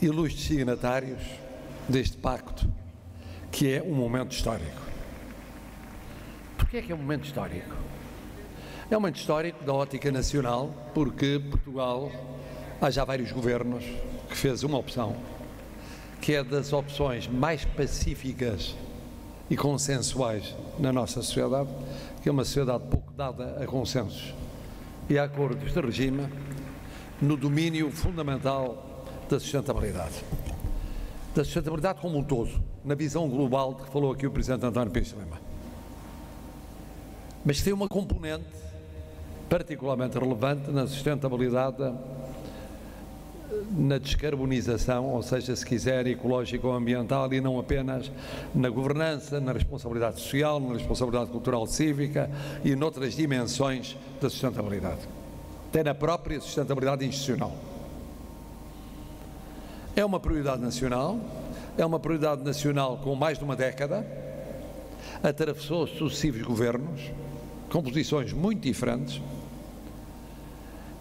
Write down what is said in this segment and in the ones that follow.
ilustres signatários deste pacto, que é um momento histórico. Porquê é que é um momento histórico? É um momento histórico da ótica nacional, porque Portugal, há já vários governos que fez uma opção, que é das opções mais pacíficas e consensuais na nossa sociedade, que é uma sociedade pouco dada a consensos e a acordos de regime, no domínio fundamental da sustentabilidade. Da sustentabilidade como um todo, na visão global de que falou aqui o Presidente António Pires de Lima. Mas tem uma componente particularmente relevante na sustentabilidade, na descarbonização, ou seja, se quiser, ecológica ou ambiental, e não apenas na governança, na responsabilidade social, na responsabilidade cultural cívica e noutras dimensões da sustentabilidade. Até na própria sustentabilidade institucional. É uma prioridade nacional com mais de uma década, atravessou sucessivos governos, com posições muito diferentes,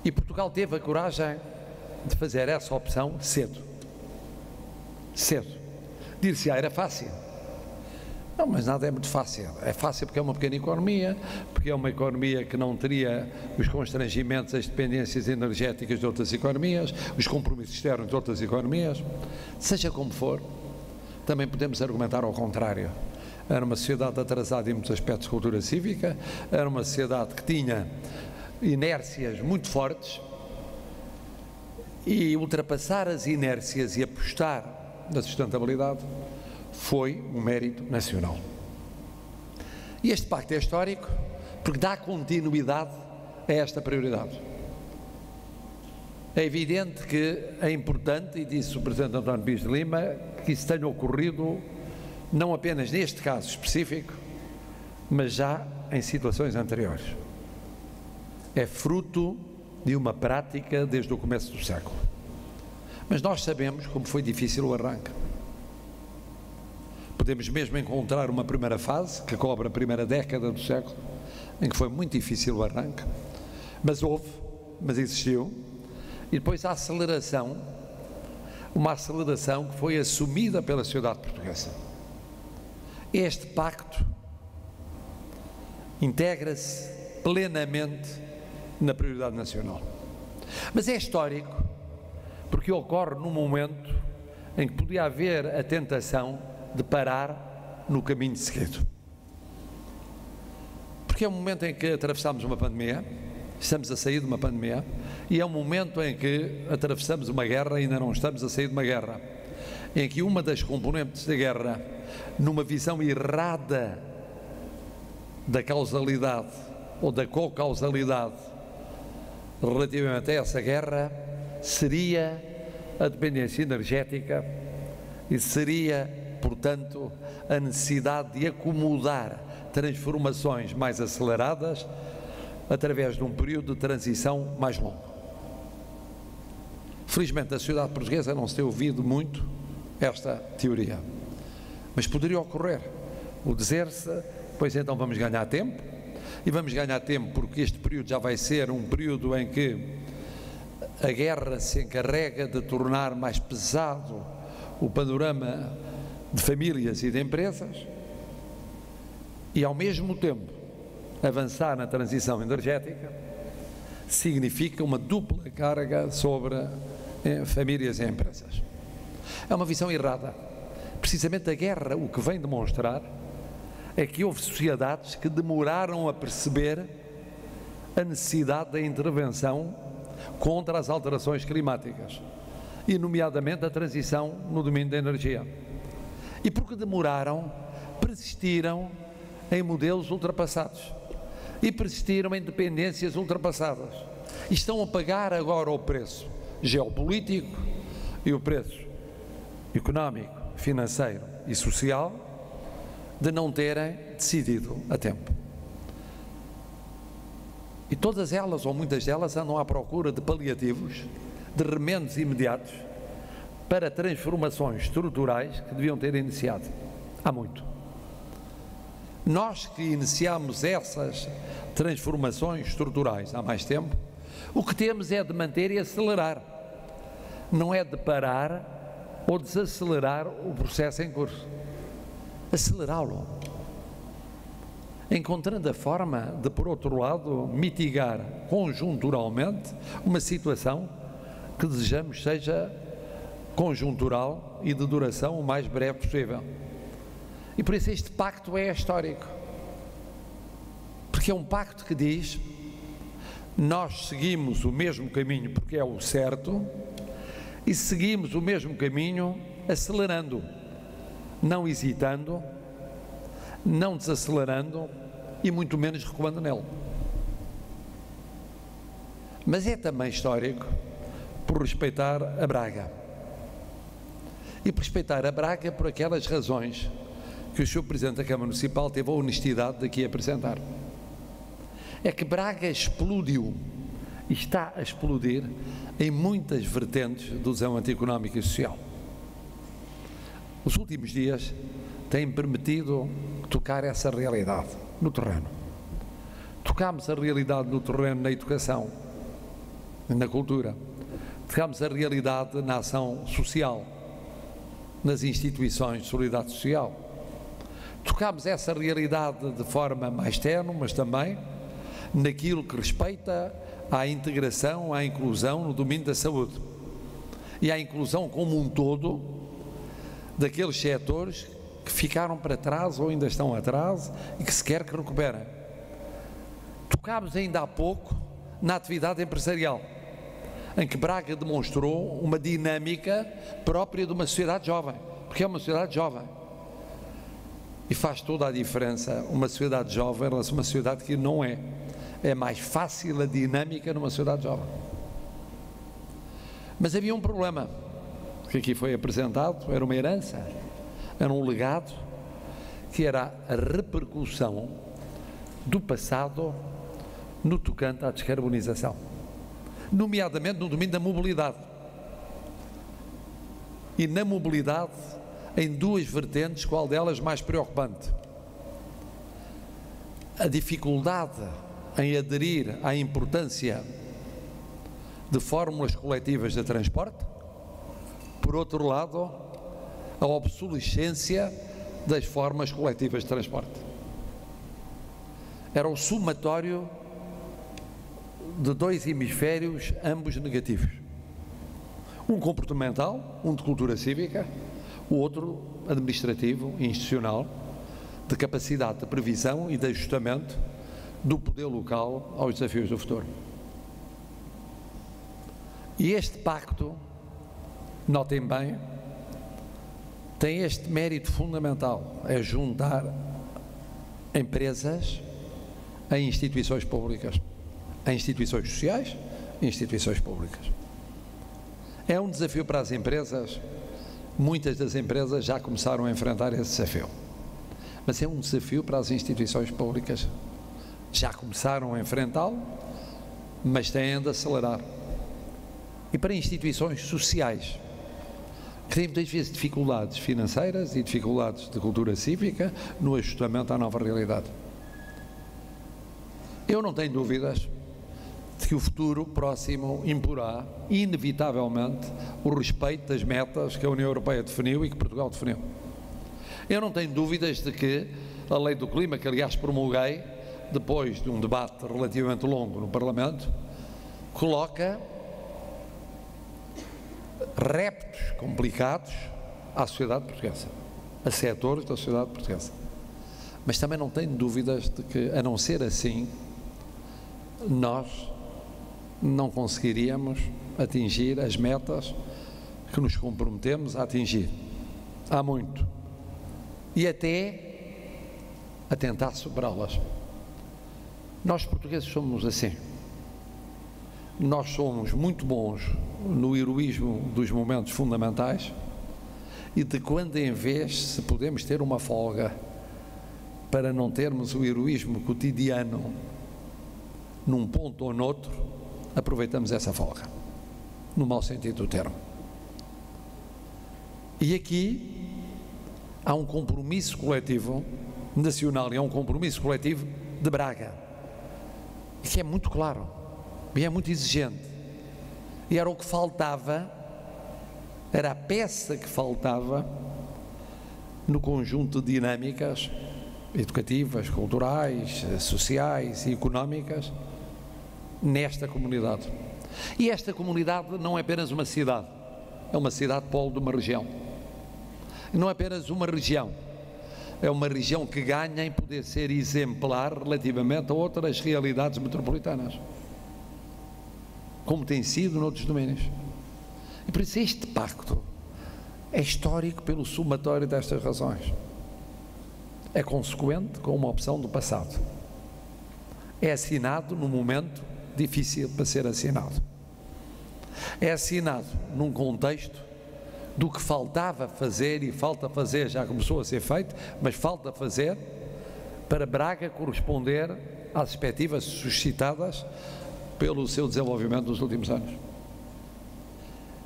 e Portugal teve a coragem de fazer essa opção cedo. Dir-se, era fácil. Não, mas nada é muito fácil. É fácil porque é uma pequena economia, porque é uma economia que não teria os constrangimentos, as dependências energéticas de outras economias, os compromissos externos de outras economias. Seja como for, também podemos argumentar ao contrário. Era uma sociedade atrasada em muitos aspectos de cultura cívica, era uma sociedade que tinha inércias muito fortes, e ultrapassar as inércias e apostar na sustentabilidade foi um mérito nacional. E este pacto é histórico porque dá continuidade a esta prioridade. É evidente que é importante, e disse o Presidente António Pires de Lima, que isso tenha ocorrido não apenas neste caso específico, mas já em situações anteriores. É fruto de uma prática desde o começo do século. Mas nós sabemos como foi difícil o arranque. Podemos mesmo encontrar uma primeira fase, que cobre a primeira década do século, em que foi muito difícil o arranque, mas existiu, e depois a aceleração, uma aceleração que foi assumida pela sociedade portuguesa. Este pacto integra-se plenamente na prioridade nacional. Mas é histórico porque ocorre num momento em que podia haver a tentação de parar no caminho seguido. Porque é um momento em que atravessamos uma pandemia, estamos a sair de uma pandemia, e é um momento em que atravessamos uma guerra e ainda não estamos a sair de uma guerra, em que uma das componentes da guerra, numa visão errada da causalidade ou da co-causalidade relativamente a essa guerra, seria a dependência energética e seria, portanto, a necessidade de acomodar transformações mais aceleradas através de um período de transição mais longo. Felizmente, a sociedade portuguesa não se tem ouvido muito esta teoria, mas poderia ocorrer o dizer-se, pois então vamos ganhar tempo, e vamos ganhar tempo porque este período já vai ser um período em que a guerra se encarrega de tornar mais pesado o panorama de famílias e de empresas, e ao mesmo tempo avançar na transição energética significa uma dupla carga sobre famílias e empresas. É uma visão errada. Precisamente a guerra o que vem demonstrar é que houve sociedades que demoraram a perceber a necessidade da intervenção contra as alterações climáticas, e nomeadamente a transição no domínio da energia. E porque demoraram, persistiram em modelos ultrapassados e persistiram em dependências ultrapassadas, e estão a pagar agora o preço geopolítico e o preço económico, financeiro e social de não terem decidido a tempo. E todas elas, ou muitas delas, andam à procura de paliativos, de remendos imediatos para transformações estruturais que deviam ter iniciado há muito. Nós que iniciamos essas transformações estruturais há mais tempo, o que temos é de manter e acelerar, não é de parar ou desacelerar o processo em curso. Acelerá-lo. Encontrando a forma de, por outro lado, mitigar conjunturalmente uma situação que desejamos seja conjuntural e de duração o mais breve possível. E por isso este pacto é histórico, porque é um pacto que diz: nós seguimos o mesmo caminho porque é o certo, e seguimos o mesmo caminho acelerando, não hesitando, não desacelerando e muito menos recuando nele. Mas é também histórico por respeitar a Braga. E por respeitar a Braga por aquelas razões que o Sr. Presidente da Câmara Municipal teve a honestidade de aqui apresentar. É que Braga explodiu e está a explodir em muitas vertentes do desenvolvimento económico e social. Os últimos dias têm permitido tocar essa realidade no terreno. Tocámos a realidade no terreno na educação, na cultura. Tocámos a realidade na ação social, nas instituições de solidariedade social. Tocámos essa realidade de forma mais tenue, mas também naquilo que respeita à integração, à inclusão no domínio da saúde e à inclusão como um todo daqueles setores que ficaram para trás ou ainda estão atrás e que se quer que recuperem. Tocámos ainda há pouco na atividade empresarial, em que Braga demonstrou uma dinâmica própria de uma sociedade jovem, porque é uma sociedade jovem. E faz toda a diferença uma sociedade jovem em relação a uma sociedade que não é. É mais fácil a dinâmica numa sociedade jovem. Mas havia um problema, que aqui foi apresentado, era uma herança, era um legado, que era a repercussão do passado no tocante à descarbonização, nomeadamente no domínio da mobilidade. E na mobilidade, em duas vertentes, qual delas mais preocupante? A dificuldade em aderir à importância de fórmulas coletivas de transporte, por outro lado, a obsolescência das formas coletivas de transporte. Era o somatório de dois hemisférios, ambos negativos. Um comportamental, um de cultura cívica, o outro administrativo e institucional, de capacidade de previsão e de ajustamento do poder local aos desafios do futuro. E este pacto, notem bem, tem este mérito fundamental, é juntar empresas a instituições públicas, a instituições sociais e instituições públicas. É um desafio para as empresas, muitas das empresas já começaram a enfrentar esse desafio, mas é um desafio para as instituições públicas, já começaram a enfrentá-lo, mas têm de acelerar. E para instituições sociais, que têm muitas vezes dificuldades financeiras e dificuldades de cultura cívica no ajustamento à nova realidade. Eu não tenho dúvidas de que o futuro próximo imporá, inevitavelmente, o respeito das metas que a União Europeia definiu e que Portugal definiu. Eu não tenho dúvidas de que a Lei do Clima, que aliás promulguei, depois de um debate relativamente longo no Parlamento, coloca reptos complicados à sociedade portuguesa, a setores da sociedade portuguesa. Mas também não tenho dúvidas de que, a não ser assim, nós não conseguiríamos atingir as metas que nos comprometemos a atingir. Há muito. E até a tentar superá-las. Nós portugueses somos assim. Nós somos muito bons no heroísmo dos momentos fundamentais e de quando em vez, se podemos ter uma folga para não termos o heroísmo cotidiano num ponto ou noutro, aproveitamos essa folga, no mau sentido do termo. E aqui há um compromisso coletivo nacional e há um compromisso coletivo de Braga, que é muito claro e é muito exigente, e era o que faltava Era a peça que faltava no conjunto de dinâmicas educativas, culturais, sociais e económicas nesta comunidade. E esta comunidade não é apenas uma cidade, é uma cidade polo de uma região. Não é apenas uma região, é uma região que ganha em poder ser exemplar relativamente a outras realidades metropolitanas, como tem sido noutros domínios. E por isso este pacto é histórico pelo somatório destas razões. É consequente com uma opção do passado. É assinado num momento difícil para ser assinado. É assinado num contexto do que faltava fazer, e falta fazer, já começou a ser feito, mas falta fazer para Braga corresponder às expectativas suscitadas pelo seu desenvolvimento nos últimos anos.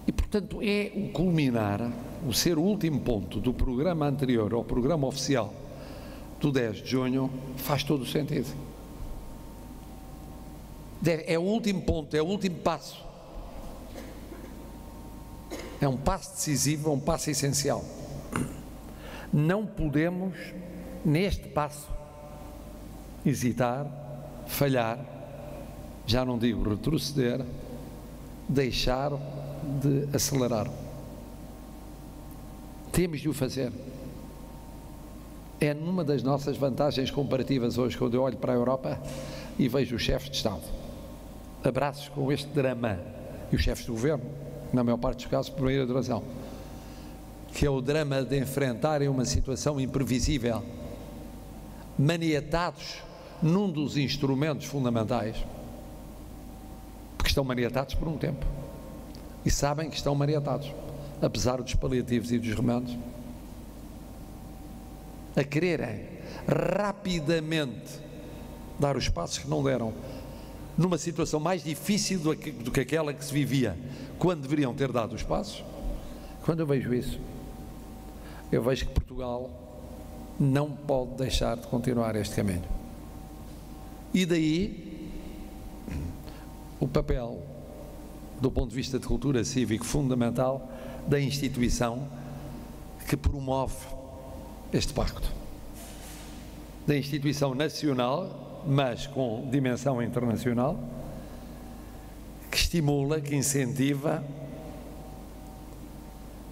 E, portanto, é o culminar, o ser o último ponto do programa anterior ao programa oficial do 10 de junho, faz todo o sentido. É o último ponto, é o último passo. É um passo decisivo, é um passo essencial. Não podemos, neste passo, hesitar, falhar, já não digo retroceder, deixar de acelerar. Temos de o fazer. É numa das nossas vantagens comparativas hoje, quando eu olho para a Europa e vejo os chefes de Estado, abraços com este drama, e os chefes do governo, na maior parte dos casos, por primeira duração, que é o drama de enfrentarem uma situação imprevisível, maniatados num dos instrumentos fundamentais, porque estão maniatados por um tempo, e sabem que estão maniatados, apesar dos paliativos e dos remendos, a quererem rapidamente dar os passos que não deram, numa situação mais difícil do que aquela que se vivia, quando deveriam ter dado os passos. Quando eu vejo isso, eu vejo que Portugal não pode deixar de continuar este caminho. E daí o papel, do ponto de vista de cultura cívico, fundamental da instituição que promove este pacto, da instituição nacional, mas com dimensão internacional, que estimula, que incentiva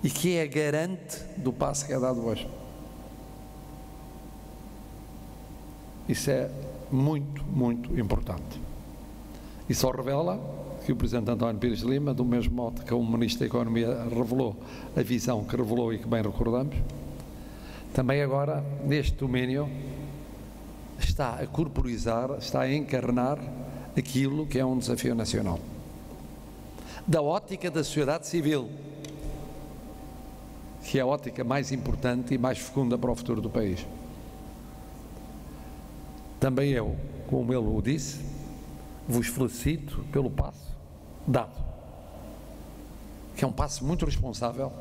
e que é garante do passo que é dado hoje. Isso é muito, muito importante. E só revela que o Presidente António Pires de Lima, do mesmo modo que o Ministro da Economia revelou a visão que revelou e que bem recordamos, também agora, neste domínio, está a corporizar, está a encarnar aquilo que é um desafio nacional. Da ótica da sociedade civil, que é a ótica mais importante e mais fecunda para o futuro do país. Também eu, como ele o disse, vos felicito pelo passo dado, que é um passo muito responsável,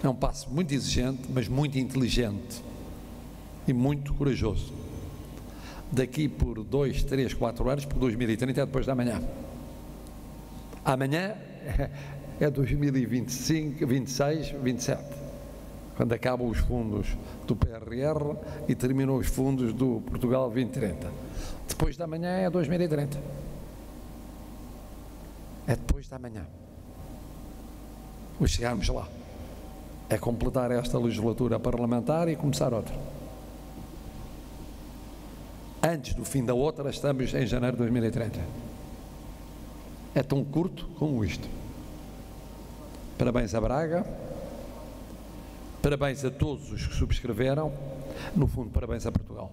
é um passo muito exigente, mas muito inteligente e muito corajoso. Daqui por 2, 3, 4 anos, por 2030 é depois da manhã. Amanhã é 2025, 26, 27, quando acabam os fundos do PRR e terminam os fundos do Portugal 2030. Depois da manhã é 2030. É depois da manhã. Vamos chegarmos lá. É completar esta legislatura parlamentar e começar outra. Antes do fim da outra, estamos em janeiro de 2030. É tão curto como isto. Parabéns a Braga, parabéns a todos os que subscreveram, no fundo, parabéns a Portugal.